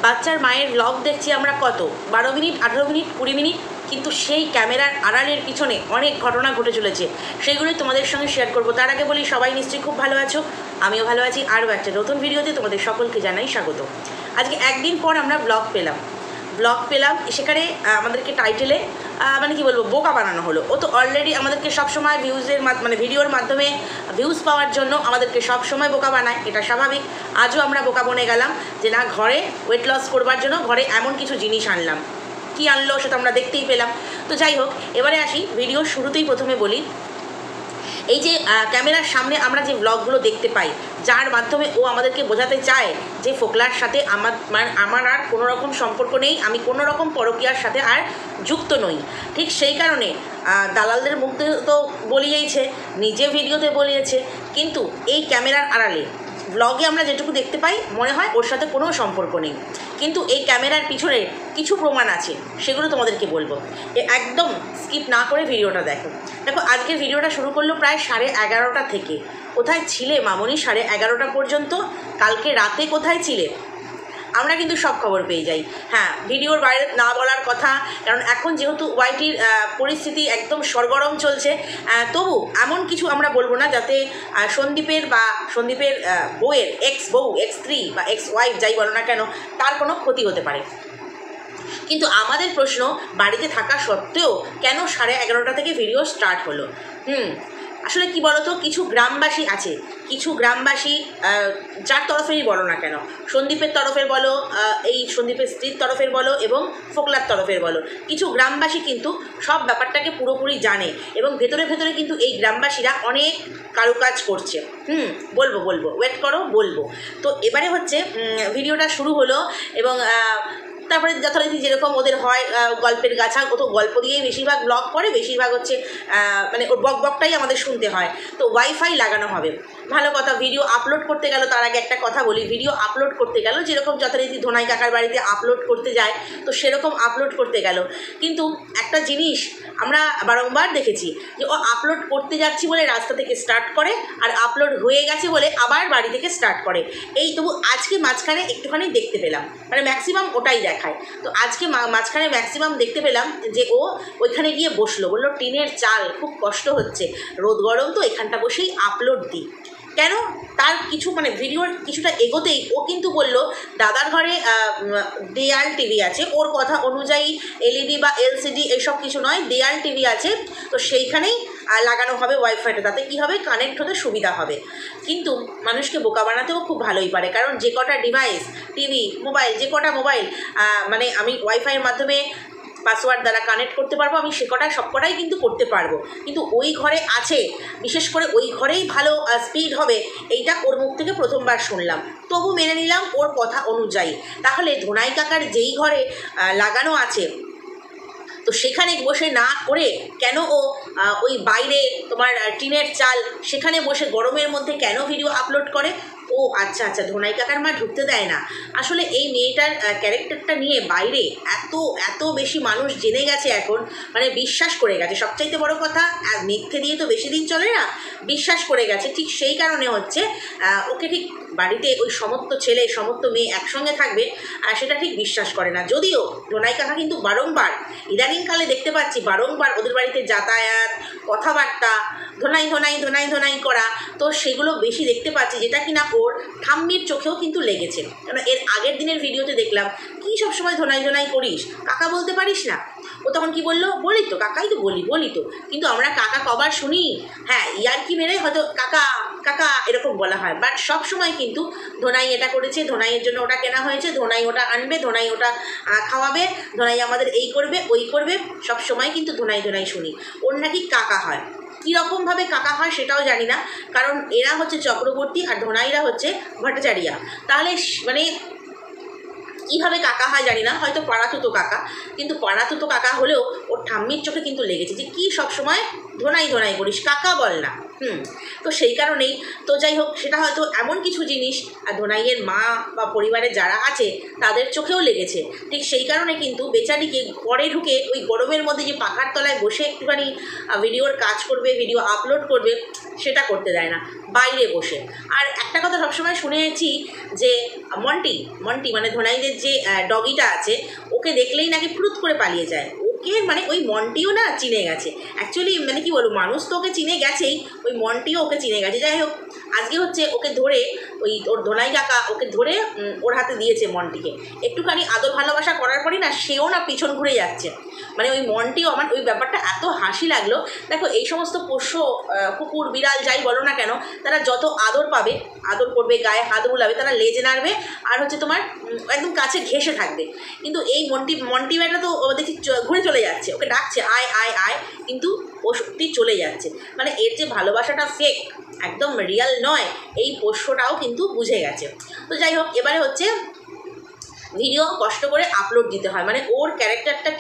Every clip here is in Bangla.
বাচ্চার মায়ের ব্লগ দেখছি আমরা কত 12 মিনিট, 18 মিনিট, 20 মিনিট, কিন্তু সেই ক্যামেরার আড়ালের পিছনে অনেক ঘটনা ঘটে চলেছে, সেইগুলোই তোমাদের সঙ্গে শেয়ার করব। তার আগে বলি, সবাই নিশ্চয়ই খুব ভালো আছো, আমিও ভালো আছি। আরও একটা নতুন ভিডিওতে তোমাদের সকলকে জানাই স্বাগত। আজকে একদিন পর আমরা ব্লগ পেলাম, সেখানে আমাদেরকে টাইটেলে মানে কি বলবো, বোকা বানানো হলো। ও তো অলরেডি আমাদেরকে সবসময় ভিউজের মানে ভিডিওর মাধ্যমে ভিউজ পাওয়ার জন্য আমাদেরকে সবসময় বোকা বানায়, এটা স্বাভাবিক। আজও আমরা বোকা বনে গেলাম যে না, ঘরে ওয়েট লস করবার জন্য ঘরে এমন কিছু জিনিস আনলাম। কি আনলো সেটা আমরা দেখতেই পেলাম। তো যাই হোক, এবারে আসি ভিডিওর শুরুতেই। প্রথমে বলি, এই যে ক্যামেরার সামনে আমরা যে ব্লগগুলো দেখতে পাই, যার মাধ্যমে ও আমাদেরকে বোঝাতে চায় যে ফোকলার সাথে আমার আর কোনো রকম সম্পর্ক নেই, আমি কোনো রকম পরকীয়ার সাথে আর যুক্ত নই। ঠিক সেই কারণে দালালদের মুখে তো বলিয়েছে, নিজে ভিডিওতে বলিয়েছে, কিন্তু এই ক্যামেরার আড়ালে ব্লগে আমরা যেটুকু দেখতে পাই মনে হয় ওর সাথে কোনো সম্পর্ক নেই, কিন্তু এই ক্যামেরার পিছনে কিছু প্রমাণ আছে, সেগুলো তোমাদেরকে বলবো। একদম স্কিপ না করে ভিডিওটা দেখো। আজকের ভিডিওটা শুরু করলো প্রায় 11:30 থেকে। কোথায় ছিলে মামনি 11:30 পর্যন্ত? কালকে রাতে কোথায় ছিলে? আমরা কিন্তু সব খবর পেয়ে যাই। হ্যাঁ, ভিডিওর বাইরে না বলার কথা, কারণ এখন যেহেতু ওয়াইটির পরিস্থিতি একদম সরগরম চলছে, তবু এমন কিছু আমরা বলবো না যাতে সন্দীপের বউয়ের এক্স স্ত্রী বা এক্স ওয়াইফ যাই বলো না কেন, তার কোনো ক্ষতি হতে পারে। কিন্তু আমাদের প্রশ্ন, বাড়িতে থাকা সত্ত্বেও কেন 11:30 থেকে ভিডিও স্টার্ট হলো? আসলে কি বলতো, কিছু গ্রামবাসী আছে, কিছু গ্রামবাসী যার তরফেরই বলো না কেন, সন্দীপের তরফের বলো, এই সন্দীপের স্ত্রীর তরফের বলো এবং ফোকলার তরফের বলো, কিছু গ্রামবাসী কিন্তু সব ব্যাপারটাকে পুরোপুরি জানে এবং ভেতরে ভেতরে কিন্তু এই গ্রামবাসীরা অনেক কারুকাজ করছে। বলবো ওয়েট করো, বলবো। তো এবারে হচ্ছে ভিডিওটা শুরু হলো এবং তারপরে যথারীতি যেরকম ওদের হয় গল্পের গাছা, ও তো গল্প দিয়েই বেশিরভাগ ব্লগ করে, বেশিরভাগ হচ্ছে মানে ওর বকটাই আমাদের শুনতে হয়। তো ওয়াইফাই লাগানো হবে, ভালো কথা। ভিডিও আপলোড করতে গেল, তার আগে একটা কথা বলি, ভিডিও আপলোড করতে গেল যেরকম যথারীতি ধোনাই কাকার বাড়িতে আপলোড করতে যায়, তো সেরকম আপলোড করতে গেল। কিন্তু একটা জিনিস আমরা বারংবার দেখেছি যে ও আপলোড করতে যাচ্ছি বলে রাস্তা থেকে স্টার্ট করে, আর আপলোড হয়ে গেছে বলে আবার বাড়ি থেকে স্টার্ট করে। এই তবু আজকে মাঝখানে একটুখানি দেখতে পেলাম, মানে ম্যাক্সিমাম ওটাই দেখায়। তো আজকে মাঝখানে ম্যাক্সিমাম দেখতে পেলাম যে ও ওইখানে গিয়ে বসলো, বললো টিনের চাল খুব কষ্ট হচ্ছে, রোদ গরম তো এখানটা বসেই আপলোড দিই। কেন? তার কিছু মানে ভিডিওর কিছুটা এগোতেই ও কিন্তু বললো দাদার ঘরে দেয়াল টিভি আছে, ওর কথা অনুযায়ী এলইডি বা এলসিডি এসব কিছু নয়, দেয়াল টিভি আছে, তো সেইখানেই লাগানো হবে ওয়াইফাইটা, তাতে কী হবে, কানেক্ট হতে সুবিধা হবে। কিন্তু মানুষকে বোকা বানাতেও খুব ভালোই পারে, কারণ যে কটা ডিভাইস, টিভি, মোবাইল, যে কটা মোবাইল মানে আমি ওয়াইফাইয়ের মাধ্যমে পাসওয়ার্ড দ্বারা কানেক্ট করতে পারবো, আমি সবকটাই কিন্তু করতে পারবো। কিন্তু ওই ঘরে আছে, বিশেষ করে ওই ঘরেই ভালো স্পিড হবে, এইটা ওর মুখ থেকে প্রথমবার শুনলাম, তবু মেনে নিলাম ওর কথা অনুযায়ী। তাহলে ধোনাই কাকার যেই ঘরে লাগানো আছে, তো সেখানে বসে না করে কেন ও ওই বাইরে তোমার টিনের চাল, সেখানে বসে গরমের মধ্যে কেন ভিডিও আপলোড করে? ও আচ্ছা, ধোনাই কাকার মা ঢুকতে দেয় না। আসলে এই মেয়েটার ক্যারেক্টারটা নিয়ে বাইরে এত বেশি মানুষ জেনে গেছে এখন, মানে বিশ্বাস করে গেছে। সবচাইতে বড় কথা, মিথ্যে দিয়ে তো বেশি দিন চলে না, বিশ্বাস করে গেছে। ঠিক সেই কারণে হচ্ছে ওকে ঠিক বাড়িতে ওই সমস্ত ছেলে সমস্ত মেয়ে একসঙ্গে থাকবে সেটা ঠিক বিশ্বাস করে না। যদিও ধোনাই কাকা কিন্তু বারংবার ইদানিংকালে দেখতে পাচ্ছি বারংবার ওদের বাড়িতে যাতায়াত, কথাবার্তা, ধোনাই করা, তো সেগুলো বেশি দেখতে পাচ্ছি, যেটা কিনা ওর ঠাম্মির চোখেও কিন্তু লেগেছে। কারণ এর আগের দিনের ভিডিওতে দেখলাম, কি সবসময় ধোনাই করিস, কাকা বলতে পারিস না? ও তখন কি বললো, বলি তো কাকাই তো বলি তো, কিন্তু আমরা কাকা কবার শুনি? হ্যাঁ, ইয়ার্কি মেরে হয়তো কাকা এরকম বলা হয়, বাট সব সময় কিন্তু ধোনাই এটা করেছে, ধোনাইয়ের জন্য ওটা কেনা হয়েছে, ধোনাই ওটা আনবে, ধোনাই ওটা খাওয়াবে, ধোনাই আমাদের এই করবে ওই করবে, সব সময় কিন্তু ধোনাই শুনি। ওর নাকি কাকা হয়, কীরকমভাবে কাকা হয় সেটাও জানি না, কারণ এরা হচ্ছে চক্রবর্তী আর ধোনাইরা হচ্ছে ভট্টাচারিয়া। তাহলে মানে কীভাবে কাকা হয় জানি না, হয়তো পাড়াতুতো কাকা, কিন্তু পাড়াতুতো কাকা হলেও ওর ঠাম্মির চোখে কিন্তু লেগেছে যে কি সবসময় ধোনাই করিস, কাকা বল না। তো সেই কারণেই তো যাই হোক, সেটা হয়তো এমন কিছু জিনিস ধোনাইয়ের মা বা পরিবারে যারা আছে তাদের চোখেও লেগেছে। ঠিক সেই কারণে কিন্তু বেচারিকে ঘরে ঢুকে ওই গরমের মধ্যে যে পাখার তলায় বসে একটুখানি ভিডিওর কাজ করবে, ভিডিও আপলোড করবে, সেটা করতে দেয় না, বাইরে বসে। আর একটা কথা সবসময় শুনেছি যে মন্টি মানে ধোনাইদের যে ডগিটা আছে, ওকে দেখলেই নাকি ফুরুত করে পালিয়ে যায়। ওকে মানে ওই মন্টিও না চিনে গেছে অ্যাকচুয়ালি, মানে কি বলবো, মানুষ তো ওকে চিনে গেছেই, ওই মন্টিও ওকে চিনে গেছে। যাই হোক, আজকে হচ্ছে ওকে ধরে ওই ওর ধোনাই কাকা ওকে ধরে ওর হাতে দিয়েছে মন্টিকে। একটুখানি আদর ভালোবাসা করার পরই না সেও না পিছন ঘুরে যাচ্ছে। মানে ওই মন্টিও, আমার ওই ব্যাপারটা এত হাসি লাগলো। দেখো, এই সমস্ত পোষ্য কুকুর বিড়াল যাই বলো না কেন, তারা যত আদর পাবে, আদর করবে, গায়ে হাত বুলাবে, তারা লেজে নাড়বে আর হচ্ছে তোমার একদম কাছে ঘেঁষে থাকবে। কিন্তু এই মন্টি ব্যাটা তো দেখি ঘুরে চলে যাচ্ছে, ওকে ডাকছে আয় আয় আয়, কিন্তু ও সত্যি চলে যাচ্ছে। মানে এর যে ভালোবাসাটা ফেক, একদম রিয়াল নয়, এই পোষ্যটাও কিন্তু বুঝে গেছে। তো যাই হোক, এবারে হচ্ছে ভিডিও কষ্ট করে আপলোড দিতে হয়, মানে ওর ক্যারেক্টারটা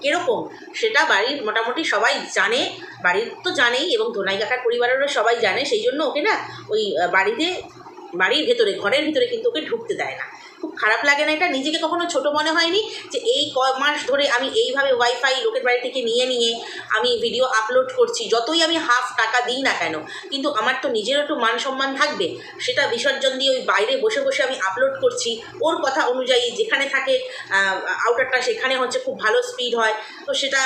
কীরকম সেটা বাড়ির মোটামুটি সবাই জানে, বাড়ির তো জানেই এবং ধোনাই কাকার পরিবারেরও সবাই জানে। সেই জন্য ওকে না ওই বাড়ির ভেতরে, ঘরের ভিতরে কিন্তু ওকে ঢুকতে দেয় না। খুব খারাপ লাগে না এটা? নিজেকে কখনো ছোট মনে হয়নি যে এই মাস ধরে আমি এইভাবে ওয়াইফাই লোকের বাড়ি থেকে নিয়ে আমি ভিডিও আপলোড করছি, যতই আমি হাফ টাকা দিই না কেন, কিন্তু আমার তো নিজেরও একটু মান সম্মান থাকবে। সেটা বিসর্জন দিয়ে ওই বাইরে বসে বসে আমি আপলোড করছি, ওর কথা অনুযায়ী যেখানে থাকে আউটারটা সেখানে হচ্ছে খুব ভালো স্পিড হয়, তো সেটা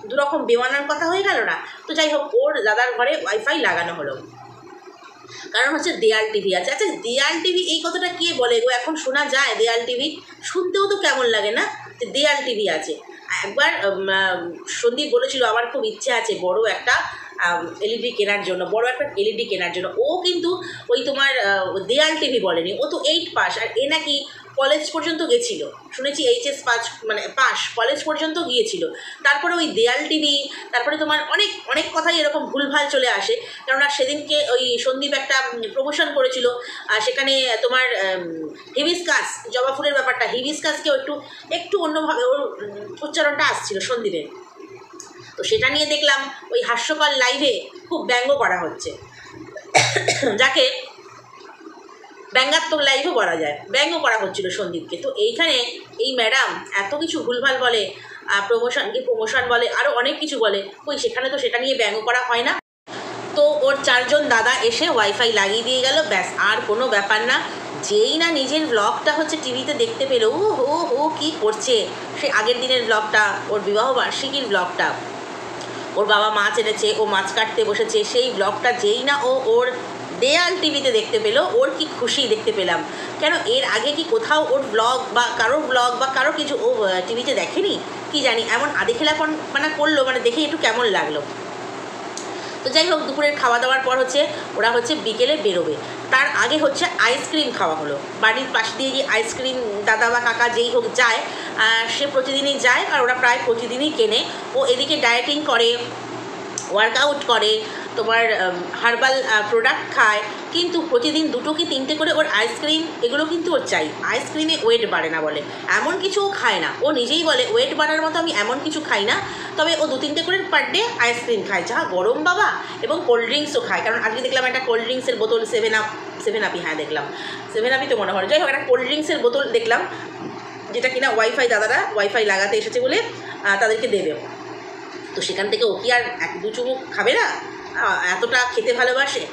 দুরকম বেমানার কথা হয়ে গেল না? তো যাই হোক, ওর দাদার ঘরে ওয়াইফাই লাগানো হলো, কারণ হচ্ছে দেয়াল টিভি আছে। আচ্ছা, দেয়াল টিভি এই কথাটা কে বলে গো? এখন শোনা যায় দেয়াল টিভি, শুনতেও তো কেমন লাগে না যে দেয়াল টিভি আছে। একবার সন্দীপ বলেছিল আমার খুব ইচ্ছে আছে বড় একটা এলইডি কেনার জন্য, ও কিন্তু ওই তোমার দেয়াল টিভি বলেনি, ও তো 8 পাস, আর এ নাকি কলেজ পর্যন্ত গেছিল, শুনেছি এইচএস পাস কলেজ পর্যন্ত গিয়েছিল। তারপরে ওই দেয়াল টিভি, তারপরে তোমার অনেক কথাই এরকম ভুলভাল চলে আসে। কেননা সেদিনকে ওই সন্দীপ একটা প্রমোশন করেছিল, সেখানে তোমার হিবিস্কাস, জবা ফুলের ব্যাপারটা, হিবিস্কাসকেও একটু অন্যভাবে ওর উচ্চারণটা আসছিল সন্দীপের। তো সেটা নিয়ে দেখলাম ওই হাস্যকর লাইভে খুব ব্যঙ্গ করা হচ্ছে, যাকে ব্যঙ্গাত্মক লাইভও বলা যায়, ব্যঙ্গ করা হচ্ছিল সন্দীপকে। তো এইখানে এই ম্যাডাম এত কিছু ভুলভাল বলে, প্রমোশন বলে, আরও অনেক কিছু বলে, ওই সেখানে তো সেটা নিয়ে ব্যঙ্গ করা হয় না। তো ওর 4 জন দাদা এসে ওয়াইফাই লাগিয়ে দিয়ে গেল, ব্যাস, আর কোনো ব্যাপার না। যেই না নিজের ব্লগটা হচ্ছে টিভিতে দেখতে পেলো, ও কী করছে, সে আগের দিনের ব্লগটা, ওর বিবাহবার্ষিকীর ব্লগটা, ওর বাবা মাছ এনেছে, ও মাছ কাটতে বসেছে, সেই ব্লগটা যেই না ওর দেয়াল টিভিতে দেখতে পেলো, ওর কি খুশি দেখতে পেলাম। কেন এর আগে কি কোথাও ওর ব্লগ বা কারো কিছু ও টিভিতে দেখেনি? কি জানি, এমন আদিখেলাপনা করলো, মানে দেখে একটু কেমন লাগলো। তো যাই হোক, দুপুরের খাওয়া দাওয়ার পর হচ্ছে ওরা হচ্ছে বিকেলে বেরোবে, তার আগে হচ্ছে আইসক্রিম খাওয়া হলো। বাড়ির পাশ দিয়ে যে আইসক্রিম দাদা বা কাকা যেই হোক যায়, সে প্রতিদিনই যায়, আর ওরা প্রায় প্রতিদিনই কেনে। ও এদিকে ডায়েটিং করে, ওয়ার্কআউট করে, তোমার হার্বাল প্রোডাক্ট খায়, কিন্তু প্রতিদিন 2 কি 3টে করে ওর আইসক্রিম, এগুলো কিন্তু ওর চাই। আইসক্রিমে ওয়েট বাড়ে না বলে, এমন কিছু ও খায় না। ও নিজেই বলে ওয়েট বাড়ার মতো আমি এমন কিছু খাই না, তবে ও 2-3টে করে পার ডে আইসক্রিম খায়, যা গরম বাবা, এবং কোল্ড ড্রিঙ্কসও খায়। কারণ আজকে দেখলাম একটা কোল্ড ড্রিঙ্কসের বোতল, সেভেন আপই, হ্যাঁ দেখলাম সেভেন আপই তো মনে হয়। যাই হোক, একটা কোল্ড ড্রিঙ্কসের বোতল দেখলাম, যেটা কিনা ওয়াইফাই দাদারা ওয়াইফাই লাগাতে এসেছে বলে তাদেরকে দেবে। তো সেখান থেকে ও কি আর 1-2 চুমুক খাবে না? এতটা খেতে ভালোবাসে।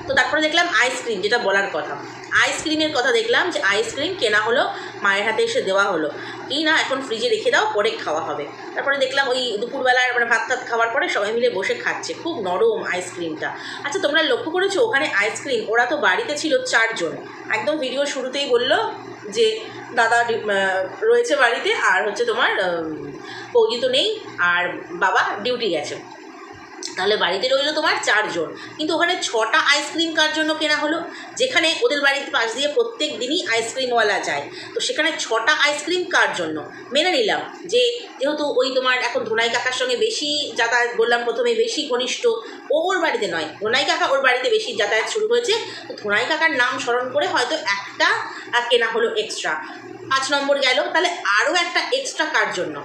তো তারপরে দেখলাম আইসক্রিম, যেটা বলার কথা, আইসক্রিমের কথা দেখলাম যে আইসক্রিম কেনা হলো, মায়ের হাতে এসে দেওয়া হলো, কি না এখন ফ্রিজে রেখে দাও, পরে খাওয়া হবে। তারপরে দেখলাম ওই দুপুরবেলার মানে ভাত খাওয়ার পরে সবাই মিলে বসে খাচ্ছে, খুব নরম আইসক্রিমটা। আচ্ছা, তোমরা লক্ষ্য করেছো ওখানে আইসক্রিম, ওরা তো বাড়িতে ছিল 4 জন, একদম ভিডিও শুরুতেই বললো যে দাদা রয়েছে বাড়িতে, আর হচ্ছে তোমার বৌদি তো নেই, আর বাবা ডিউটি গেছে, তাহলে বাড়িতে রইলো তোমার 4 জন। কিন্তু ওখানে 6টা আইসক্রিম কার জন্য কেনা হলো? যেখানে ওদের বাড়ির পাশ দিয়ে প্রত্যেক দিনই আইসক্রিমওয়ালা যায়, তো সেখানে 6টা আইসক্রিম কার জন্য? মেনে নিলাম যে যেহেতু ওই তোমার এখন ধোনাই কাকার সঙ্গে বেশি যাতায়াত, বললাম প্রথমে বেশি ঘনিষ্ঠ, ওর বাড়িতে নয়, ধোনাই কাকা ওর বাড়িতে বেশি যাতায়াত শুরু হয়েছে, তো ধোনাই কাকার নাম স্মরণ করে হয়তো একটা কেনা হলো এক্সট্রা। 5 নম্বর গেল, তাহলে আরও একটা এক্সট্রা কার জন্য?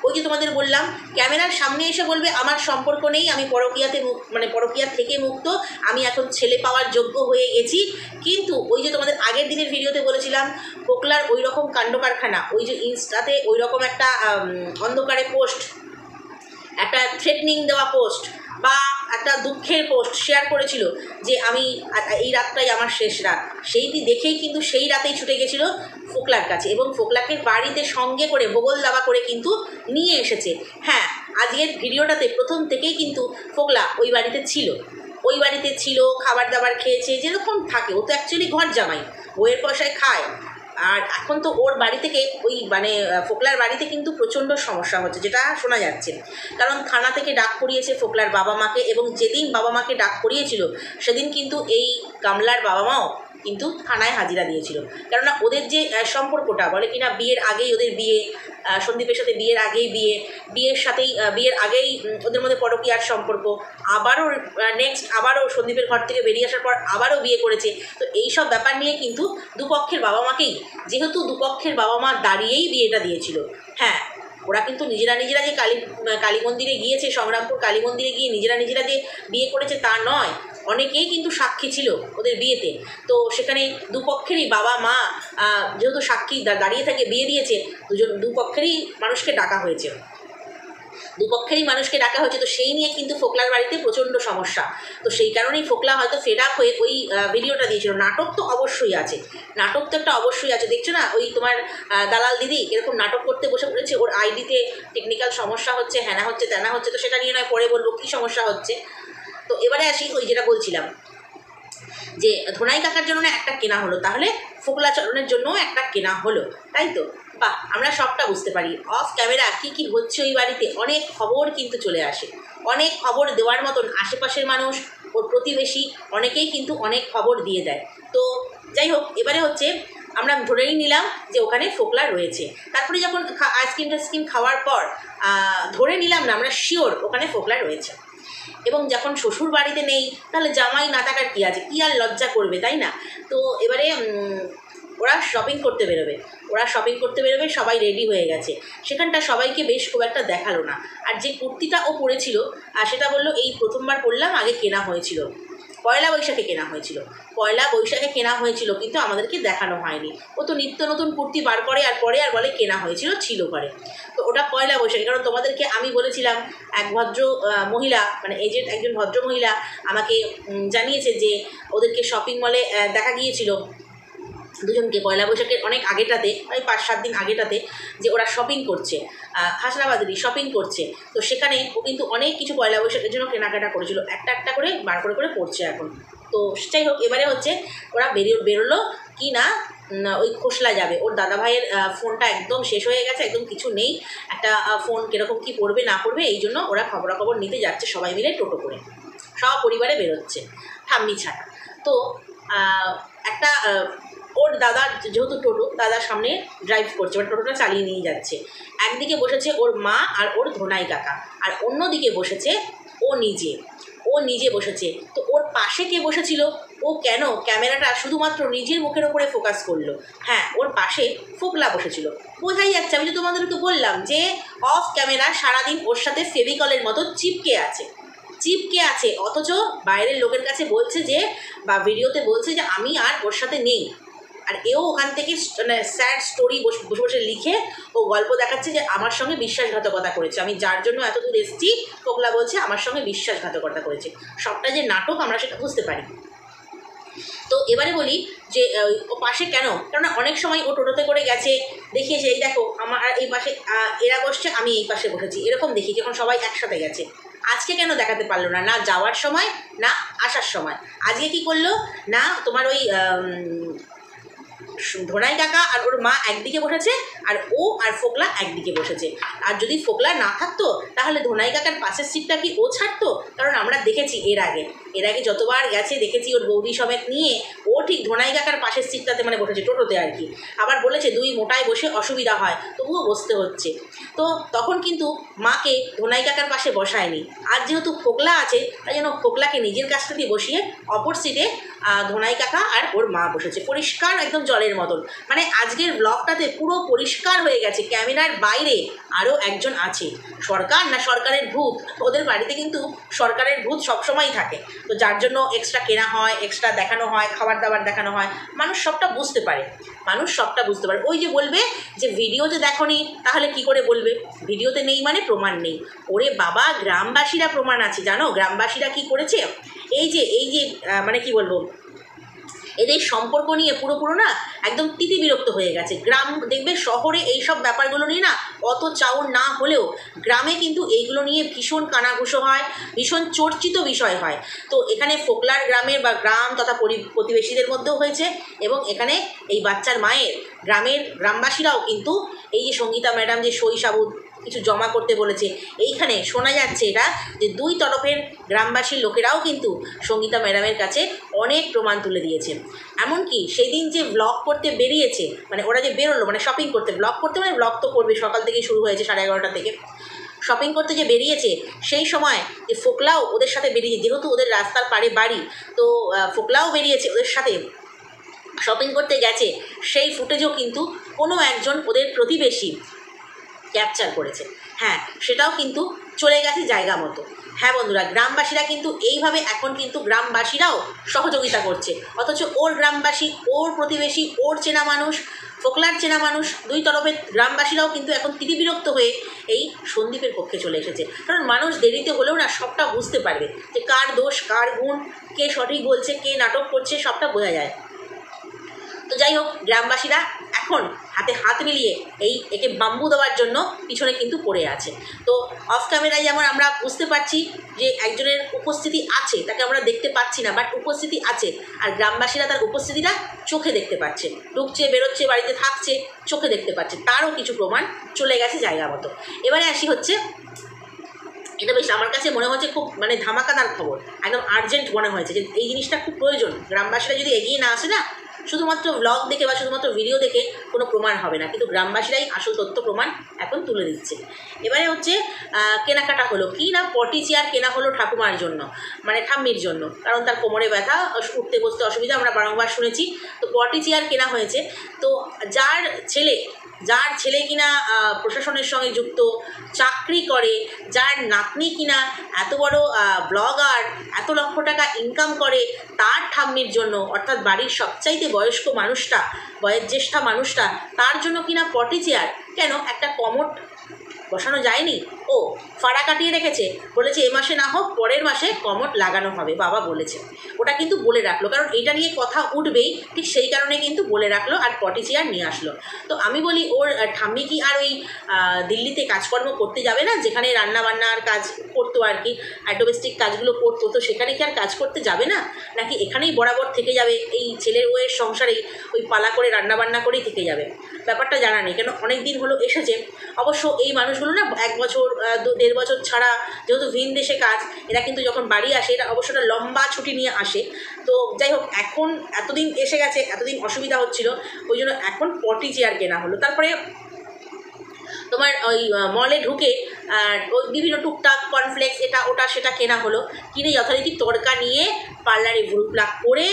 ওই যে তোমাদের বললাম, ক্যামেরার সামনে এসে বলবে আমার সম্পর্ক নেই, আমি পরকীয়াতে মানে পরকীয়া থেকে মুক্ত, আমি এখন ছেলে পাওয়ার যোগ্য হয়ে গেছি। কিন্তু ওই যে তোমাদের আগের দিনের ভিডিওতে বলেছিলাম, ফোকলার ওই রকম কাণ্ড কারখানা, ওই যে ইনস্টাতে ওই রকম একটা অন্ধকারে পোস্ট, একটা থ্রেটনিং দেওয়া পোস্ট বা একটা দুঃখের পোস্ট শেয়ার করেছিল যে আমি এই রাতটাই আমার শেষ রাত, সেইটি দেখেই কিন্তু সেই রাতেই ছুটে গেছিলো ফোকলার কাছে এবং ফোকলাকে বাড়িতে সঙ্গে করে বগল দাবা করে কিন্তু নিয়ে এসেছে। হ্যাঁ, আজকের ভিডিওটাতে প্রথম থেকেই কিন্তু ফোকলা ওই বাড়িতে ছিল, ওই বাড়িতে ছিল, খাবার দাবার খেয়েছে, যেরকম থাকে। ও তো অ্যাকচুয়ালি ঘর জামাই, বইয়ের পয়সায় খায়। আর এখন তো ওর বাড়ি থেকে ওই মানে ফোকলার বাড়িতে কিন্তু প্রচণ্ড সমস্যা হচ্ছে, যেটা শোনা যাচ্ছে। কারণ থানা থেকে ডাক করিয়েছে ফোকলার বাবা মাকে, এবং যেদিন বাবা মাকে ডাক করিয়েছিল সেদিন কিন্তু এই গামলার বাবা মাও কিন্তু থানায় হাজিরা দিয়েছিল। কেননা ওদের যে সম্পর্কটা বলে কিনা বিয়ের আগেই ওদের বিয়ে, সন্দীপের সাথে বিয়ের আগেই বিয়ের আগেই ওদের মধ্যে পরকীয়ার সম্পর্ক, আবারও নেক্সট আবারও সন্দীপের ঘর থেকে বেরিয়ে আসার পর আবারও বিয়ে করেছে। তো এই সব ব্যাপার নিয়ে কিন্তু দুপক্ষের বাবা মাকেই, যেহেতু দুপক্ষের বাবা মা দাঁড়িয়েই বিয়েটা দিয়েছিল। হ্যাঁ, ওরা কিন্তু নিজেরা যে কালী মন্দিরে গিয়েছে, সংগ্রামপুর কালী মন্দিরে গিয়ে নিজেরা যে বিয়ে করেছে তা নয়, অনেকেই কিন্তু সাক্ষী ছিল ওদের বিয়েতে। তো সেখানে দুপক্ষেরই বাবা মা যেহেতু সাক্ষী দাঁড়িয়ে থেকে বিয়ে দিয়েছে, দুপক্ষেরই মানুষকে ডাকা হয়েছে। তো সেই নিয়ে কিন্তু ফোকলার বাড়িতে প্রচণ্ড সমস্যা। তো সেই কারণেই ফোকলা হয়তো ফেড আপ হয়ে ওই ভিডিওটা দিয়েছিল। নাটক তো অবশ্যই আছে, দেখছো না ওই তোমার দালাল দিদি এরকম নাটক করতে বসে পড়েছে, ওর আইডিতে টেকনিক্যাল সমস্যা হচ্ছে, হ্যানা হচ্ছে ত্যানা হচ্ছে। তো সেটা নিয়ে নয় পরে বলবো কী সমস্যা হচ্ছে। তো এবারে আসি ওই যেটা বলছিলাম যে ধোনাই কাকার জন্য একটা কেনা হলো, তাহলে ফোকলা চরণের জন্যও একটা কেনা হলো, তাই তো? বাহ, আমরা সবটা বুঝতে পারি। অফ ক্যামেরা কী হচ্ছে ওই বাড়িতে অনেক খবর কিন্তু চলে আসে, অনেক খবর দেওয়ার মতন আশেপাশের মানুষ, ওর প্রতিবেশী অনেকেই কিন্তু অনেক খবর দিয়ে দেয়। তো যাই হোক, এবারে হচ্ছে আমরা ধরেই নিলাম যে ওখানে ফোকলা রয়েছে। তারপরে যখন আইসক্রিম খাওয়ার পর ধরে নিলাম না, আমরা শিওর ওখানে ফোকলা রয়েছে। এবং যখন শ্বশুর বাড়িতে নেই, তাহলে জামাই না থাকার কী আছে, কী আর লজ্জা করবে, তাই না? তো এবারে ওরা শপিং করতে বেরোবে, সবাই রেডি হয়ে গেছে। সেখানটা সবাইকে বেশ খুব একটা দেখালো না। আর যে কুর্তিটা ও পরেছিল সেটা বললো এই প্রথমবার পরলাম, আগে কেনা হয়েছিল, পয়লা বৈশাখে কেনা হয়েছিল, কিন্তু আমাদেরকে দেখানো হয়নি। ও তো নিত্য নতুন কুর্তি বার করে আর পরে আর বলে কেনা হয়েছিল, ছিল ঘরে। তো ওটা পয়লা বৈশাখে, কারণ তোমাদেরকে আমি বলেছিলাম এক ভদ্র মহিলা, মানে এজেন্ট একজন ভদ্র মহিলা আমাকে জানিয়েছে যে ওদেরকে শপিং মলে দেখা গিয়েছিল দুজনকে পয়লা বৈশাখের অনেক আগেটাতে, ওই 5-7 দিন আগেটাতে, যে ওরা শপিং করছে, হাসনাবাদেরই শপিং করছে। তো সেখানে ও কিন্তু অনেক কিছু পয়লা বৈশাখের জন্য কেনাকাটা করেছিল, একটা করে বার করে পড়ছে এখন। তো যাই হোক, এবারে হচ্ছে ওরা বেরোলো কি না, ওই খোসলা যাবে। ওর দাদা ভাইয়ের ফোনটা একদম শেষ হয়ে গেছে, একদম কিছু নেই, একটা ফোন কীরকম কী পড়বে না পড়বে, এই জন্য ওরা খবরাখবর নিতে যাচ্ছে সবাই মিলে টোটো করে, সব পরিবারে বেরোচ্ছে ঠাম্মি ছাড়া। তো একটা ওর দাদা যেহেতু টোটো, দাদার সামনে ড্রাইভ করছে, মানে টোটোটা চালিয়ে নিয়ে যাচ্ছে। একদিকে বসেছে ওর মা আর ওর ধোনাই কাকা, আর অন্যদিকে বসেছে ও নিজে বসেছে। তো ওর পাশে কে বসেছিল, ও কেন ক্যামেরাটা শুধুমাত্র নিজের মুখের ওপরে ফোকাস করলো? হ্যাঁ, ওর পাশে ফোকলা বসেছিল, বোঝাই যাচ্ছে। আমি তো তোমাদেরকে বললাম যে অফ ক্যামেরা সারাদিন ওর সাথে ফেভিকলের মতো চিপকে আছে, অথচ বাইরের লোকের কাছে বলছে যে, বা ভিডিওতে বলছে যে আমি আর ওর সাথে নেই। আর এও ওখান থেকে মানে স্যাড স্টোরি বসে লিখে ও গল্প দেখাচ্ছে যে আমার সঙ্গে বিশ্বাসঘাতকতা করেছে, আমি যার জন্য এত দূর এসেছি, ফোকলা বলছে আমার সঙ্গে বিশ্বাসঘাতকতা করেছে। সবটা যে নাটক আমরা সেটা বুঝতে পারি। তো এবারে বলি যে ও পাশে কেন, কারণ অনেক সময় ও টোটোতে করে গেছে, দেখিয়েছে এই দেখো আমার এই পাশে এরা বসছে, আমি এই পাশে বসেছি, এরকম দেখি যখন সবাই একসাথে গেছে। আজকে কেন দেখাতে পারলো না, না যাওয়ার সময় না আসার সময়? আজকে কি করলো না, তোমার ওই ধোনাই কাকা আর ওর মা একদিকে বসেছে, আর ও আর ফোকলা একদিকে বসেছে। আর যদি ফোকলা না থাকতো তাহলে ধোনাই কাকার পাশের সিটটা কি ও ছাড়তো? কারণ আমরা দেখেছি এর আগে এর আগে যতবার গেছে দেখেছি ওর বৌদি সমেত নিয়ে ও ঠিক ধোনাই কাকার পাশের সিটটাতে মানে বসেছে, টোটোতে আর কি। আবার বলেছে দুই মোটায় বসে অসুবিধা হয়, তবুও বসতে হচ্ছে। তো তখন কিন্তু মাকে ধোনাই কাকার পাশে বসায়নি। আজ যেহেতু ফোকলা আছে, তাই জন্য ফোকলাকে নিজের কাছটাতে বসিয়ে অপর সিটে ধোনাই কাকা আর ওর মা বসেছে, পরিষ্কার একদম জলের মতন। মানে আজকের ব্লগটাতে পুরো পরিষ্কার হয়ে গেছে ক্যামেরার বাইরে আরও একজন আছে। সরকার না সরকারের ভূত, ওদের বাড়িতে কিন্তু সরকারের ভূত সবসময়ই থাকে। তো যার জন্য এক্সট্রা কেনা হয়, এক্সট্রা দেখানো হয়, খাবার দাবার দেখানো হয়, মানুষ সবটা বুঝতে পারে, মানুষ সবটা বুঝতে পারে। ওই যে বলবে যে ভিডিওতে দেখোনি, তাহলে কি করে বলবে ভিডিওতে নেই মানে প্রমাণ নেই? ওরে বাবা, গ্রামবাসীরা প্রমাণ আছে জানো। গ্রামবাসীরা কি করেছে, এই যে মানে কি বলবো, এদের সম্পর্ক নিয়ে পুরো না একদম তিতি বিরক্ত হয়ে গেছে। গ্রাম দেখবে, শহরে এই সব ব্যাপারগুলো নিয়ে না অত চাউর না হলেও গ্রামে কিন্তু এইগুলো নিয়ে ভীষণ কানাঘুষো হয়, ভীষণ চর্চিত বিষয় হয়। তো এখানে ফোকলার গ্রামের বা গ্রাম তথা প্রতিবেশীদের মধ্যেও হয়েছে, এবং এখানে এই বাচ্চার মায়ের গ্রামবাসীরাও কিন্তু এই যে সঙ্গীতা ম্যাডাম যে সই সাবুত কিছু জমা করতে বলেছে, এইখানে শোনা যাচ্ছে এটা যে দুই তরফের গ্রামবাসীর লোকেরাও কিন্তু সঙ্গীতা ম্যাডামের কাছে অনেক প্রমাণ তুলে দিয়েছে। এমনকি সেই দিন যে ব্লগ করতে বেরিয়েছে, মানে ওরা যে বেরোলো মানে শপিং করতে, ব্লগ করতে মানে ব্লগ তো করবে, সকাল থেকেই শুরু হয়েছে 11:30 থেকে শপিং করতে যে বেরিয়েছে, সেই সময় যে ফোকলাও ওদের সাথে বেরিয়েছে, যেহেতু ওদের রাস্তার পাড়ে বাড়ি, তো ফোকলাও বেরিয়েছে ওদের সাথে শপিং করতে গেছে। সেই ফুটেজও কিন্তু কোনো একজন ওদের প্রতিবেশী ক্যাপচার করেছে। হ্যাঁ, সেটাও কিন্তু চলে গেছে জায়গা মতো। হ্যাঁ বন্ধুরা, গ্রামবাসীরা কিন্তু এইভাবে এখন কিন্তু গ্রামবাসীরাও সহযোগিতা করছে, অথচ ওর গ্রামবাসী, ওর প্রতিবেশী, ওর চেনা মানুষ, ফোকলার চেনা মানুষ, দুই তরফের গ্রামবাসীরাও কিন্তু এখন তিতিবিরক্ত হয়ে এই সন্দীপের পক্ষে চলে এসেছে। কারণ মানুষ দেরিতে হলেও না সবটা বুঝতে পারবে যে কার দোষ, কার গুণ, কে সঠিক বলছে, কে নাটক করছে, সবটা বোঝা যায়। তো যাই হোক, গ্রামবাসীরা এখন হাতে হাত মিলিয়ে একে বাম্বু দেওয়ার জন্য পিছনে কিন্তু পড়ে আছে। তো অফ ক্যামেরায় যেমন আমরা বুঝতে পারছি যে একজনের উপস্থিতি আছে, তাকে আমরা দেখতে পাচ্ছি না, বাট উপস্থিতি আছে, আর গ্রামবাসীরা তার উপস্থিতিটা চোখে দেখতে পাচ্ছে, ঢুকছে বেরোচ্ছে, বাড়িতে থাকছে, চোখে দেখতে পাচ্ছে, তারও কিছু প্রমাণ চলে গেছে জায়গা মতো। এবারে আসি হচ্ছে, এটা বেশ আমার কাছে মনে হচ্ছে খুব মানে ধামাকাদার খবর, একদম আর্জেন্ট মনে হয়েছে যে এই জিনিসটা খুব প্রয়োজন। গ্রামবাসীরা যদি এগিয়ে না আসে না, শুধুমাত্র ব্লগ দেখে বা শুধুমাত্র ভিডিও দেখে কোনো প্রমাণ হবে না, কিন্তু গ্রামবাসীরাই আসল তথ্য প্রমাণ এখন তুলে দিচ্ছে। এবারে হচ্ছে কেনাকাটা হলো কি না, পটি চেয়ার কেনা হলো ঠাকুমার জন্য, মানে ঠাম্মির জন্য, কারণ তার কোমরে ব্যথা, উঠতে বসতে অসুবিধা, আমরা বারংবার শুনেছি। তো পটি চেয়ার কেনা হয়েছে। তো যার ছেলে কিনা প্রশাসনের সঙ্গে যুক্ত, চাকরি করে, যার নাতনি কিনা এত বড় ব্লগার, এত লক্ষ টাকা ইনকাম করে, তার ঠাম্মির জন্য, অর্থাৎ বাড়ির সবচাইতে বয়স্ক মানুষটা, বয়োজ্যেষ্ঠা মানুষটা, তার জন্য কিনা পটি চেয়ার, কেন একটা কমোড বসানো যায়নি? ও ফাড়া কাটিয়ে রেখেছে, বলেছে এ মাসে না হোক পরের মাসে কমোড লাগানো হবে, বাবা বলেছে। ওটা কিন্তু বলে রাখলো, কারণ এটা নিয়ে কথা উঠবেই, ঠিক সেই কারণে কিন্তু বলে রাখলো আর পটি চেয়ার নিয়ে আসলো। তো আমি বলি, ওর ঠাম্মি কি আর ওই দিল্লিতে কাজকর্ম করতে যাবে না, যেখানে রান্নাবান্নার কাজ করতো আর কি, আর ডোমেস্টিক কাজগুলো করতো, তো সেখানে কি আর কাজ করতে যাবে না, নাকি এখানেই বরাবর থেকে যাবে, এই ছেলের ওয়ের সংসারেই ওই পালা করে রান্নাবান্না করেই থেকে যাবে? ব্যাপারটা জানা নেই, কেন অনেক দিন হলো এসেছে। অবশ্য এই মানুষগুলো না 1 বছর 1.5 বছর ছাড়া, যেহেতু ভিন দেশে কাজ, এরা কিন্তু যখন বাড়ি আসে এরা অবশ্যটা লম্বা ছুটি নিয়ে আসে। তো যাই হোক, এখন এতদিন এসে গেছে, এতদিন অসুবিধা হচ্ছিল, ওই জন্য এখন পটি চেয়ার কেনা হলো। তারপরে তোমার ওই মলে ঢুকে ওই বিভিন্ন টুকটাক কর্নফ্লেক্স এটা ওটা সেটা কেনা হলো, কিনে যথারীতি তড়কা নিয়ে পার্লারে ভুরুপ্লাক করে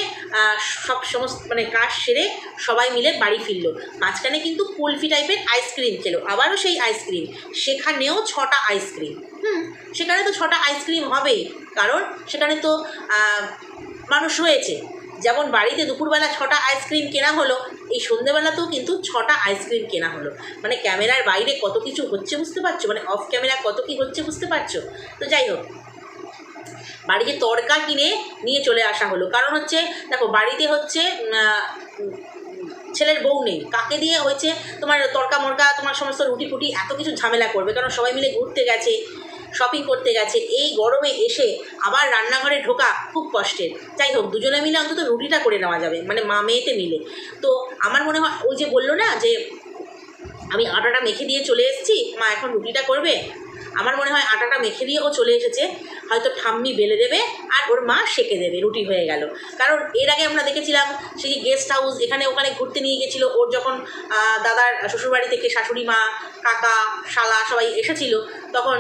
সমস্ত মানে কাজ সেরে সবাই মিলে বাড়ি ফিরলো। মাঝখানে কিন্তু কুলফি টাইপের আইসক্রিম খেলো, আবারও সেই আইসক্রিম, সেখানেও 6টা আইসক্রিম। সেখানে তো 6টা আইসক্রিম হবেই, কারণ সেখানে তো মানুষ রয়েছে। যেমন বাড়িতে দুপুরবেলা 6টা আইসক্রিম কেনা হলো, এই সন্ধ্যেবেলাতেও কিন্তু 6টা আইসক্রিম কেনা হলো। মানে ক্যামেরার বাইরে কত কিছু হচ্ছে বুঝতে পারছো, মানে অফ ক্যামেরা কত কী হচ্ছে বুঝতে পারছো। তো যাই হোক, বাড়িতে তড়কা কিনে নিয়ে চলে আসা হলো, কারণ হচ্ছে দেখো বাড়িতে হচ্ছে ছেলের বউ নেই, কাকে দিয়ে হয়েছে তোমার তড়কা মরকা, তোমার সমস্ত রুটি ফুটি এত কিছু ঝামেলা করবে, কারণ সবাই মিলে ঘুরতে গেছে, শপিং করতে গেছে, এই গরমে এসে আবার রান্নাঘরে ঢোকা খুব কষ্টের। যাই হোক, দুজনে মিলে অন্তত রুটিটা করে নেওয়া যাবে, মানে মা মেয়েতে মিলে। তো আমার মনে হয় ওই যে বললো না যে আমি আটাটা মেখে দিয়ে চলে এসেছি, মা এখন রুটিটা করবে, আমার মনে হয় আটাটা মেখে দিয়ে ও চলে এসেছে। হয়তো ঠাম্মি বেলে দেবে আর ওর মা সেঁকে দেবে, রুটি হয়ে গেল। কারণ এর আগে আমরা দেখেছিলাম সেই যে গেস্ট হাউস এখানে ওখানে ঘুরতে নিয়ে গেছিলো, ওর যখন দাদার শ্বশুরবাড়ি থেকে শাশুড়ি মা, কাকা, শালা সবাই এসেছিল, তখন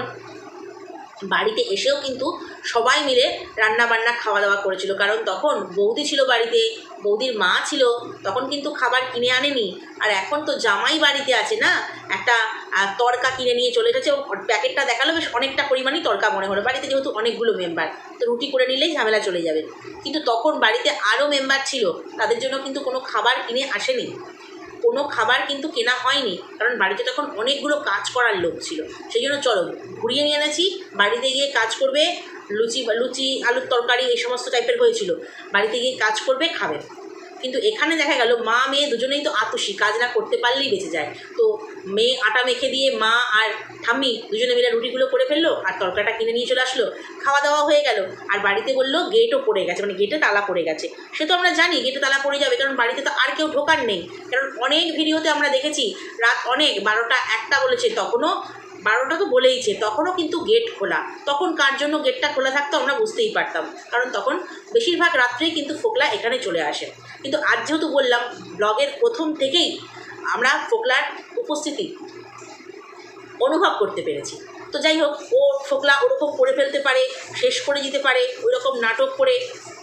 বাড়িতে এসেও কিন্তু সবাই মিলে রান্না বান্না খাওয়া দাওয়া করেছিল। কারণ তখন বৌদি ছিল বাড়িতে, বৌদির মা ছিল, তখন কিন্তু খাবার কিনে আনেনি। আর এখন তো জামাই বাড়িতে আছে না, একটা তড়কা কিনে নিয়ে চলে এসেছে, প্যাকেটটা দেখালো বেশ অনেকটা পরিমাণেই তড়কা মনে হলো, বাড়িতে যেহেতু অনেকগুলো মেম্বার, তো রুটি করে নিলেই ঝামেলা চলে যাবে। কিন্তু তখন বাড়িতে আরও মেম্বার ছিল, তাদের জন্য কিন্তু কোনো খাবার কিনে আসেনি, কোনো খাবার কিন্তু কেনা হয়নি, কারণ বাড়িতে তখন অনেকগুলো কাজ করার লোক ছিল। সেই জন্য চলো ঘুরিয়ে নিয়ে এনেছি, বাড়িতে গিয়ে কাজ করবে, লুচি আলুর তরকারি এই সমস্ত টাইপের হয়েছিল, বাড়িতে গিয়ে কাজ করবে, খাবে। কিন্তু এখানে দেখা গেল মা মেয়ে দুজনেই তো আতুষি, কাজ না করতে পারলেই বেঁচে যায়। তো মেয়ে আটা মেখে দিয়ে মা আর ঠাম্মি দুজনে মিলে রুটিগুলো করে ফেললো, আর তরকারিটা কিনে নিয়ে চলে আসলো, খাওয়া দাওয়া হয়ে গেল। আর বাড়িতে বললো গেটও পড়ে গেছে, মানে গেটে তালা পড়ে গেছে। সে তো আমরা জানি গেটে তালা পড়ে যাবে, কারণ বাড়িতে তো আর কেউ ঢোকার নেই। কারণ অনেক ভিডিওতে আমরা দেখেছি রাত অনেক 12টা 1টা বলেছে, তখনও 12টা তো বলেইছে, তখনও কিন্তু গেট খোলা। তখন কার জন্য গেটটা খোলা থাকতো আমরা বুঝতেই পারতাম, কারণ তখন বেশিরভাগ রাত্রেই কিন্তু ফোকলা এখানে চলে আসে। কিন্তু আজ যেহেতু বললাম ব্লগের প্রথম থেকেই আমরা ফোকলার উপস্থিতি অনুভব করতে পেরেছি। তো যাই হোক, ও ফোকলা ওরকম করে ফেলতে পারে, শেষ করে দিতে পারে, ওই রকম নাটক করে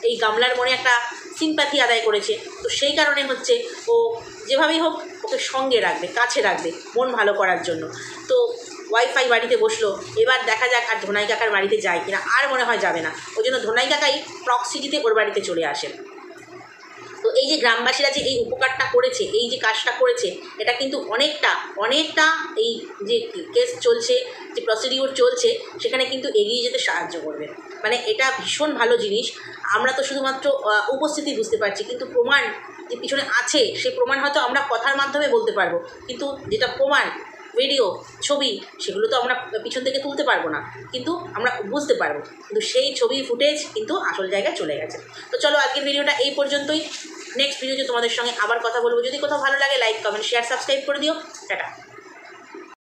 এই গামলার মনে একটা সিম্প্যাথি আদায় করেছে। তো সেই কারণে হচ্ছে ও যেভাবেই হোক ওকে সঙ্গে রাখবে, কাছে রাখবে, মন ভালো করার জন্য। তো ওয়াইফাই বাড়িতে বসলো, এবার দেখা যাক আর ধোনাই কাকার বাড়িতে যায় কিনা, আর মনে হয় যাবে না। ওই জন্য ধোনাই কাকাই প্রক্সিটিতে ওর বাড়িতে চলে আসে। তো এই যে গ্রামবাসীরা যে এই উপকারটা করেছে, এই যে কাজটা করেছে, এটা কিন্তু অনেকটা এই যে কেস চলছে, যে প্রসিডিওর চলছে, সেখানে কিন্তু এগিয়ে যেতে সাহায্য করবে। মানে এটা ভীষণ ভালো জিনিস। আমরা তো শুধুমাত্র উপস্থিতি বুঝতে পারছি, কিন্তু প্রমাণ যে পিছনে আছে, সেই প্রমাণ হয়তো আমরা কথার মাধ্যমে বলতে পারবো, কিন্তু যেটা প্রমাণ, ভিডিও, ছবি, সেগুলো তো আমরা পিছন থেকে তুলতে পারবো না, কিন্তু আমরা বুঝতে পারবো। কিন্তু সেই ছবি ফুটেজ কিন্তু আসল জায়গায় চলে গেছে। তো চলো আজকের ভিডিওটা এই পর্যন্তই। নেক্সট ভিডিওতে তোমাদের সঙ্গে আবার কথা বলবো। যদি কোথাও ভালো লাগে লাইক, কমেন্ট, শেয়ার, সাবস্ক্রাইব করে দিও। টাটা।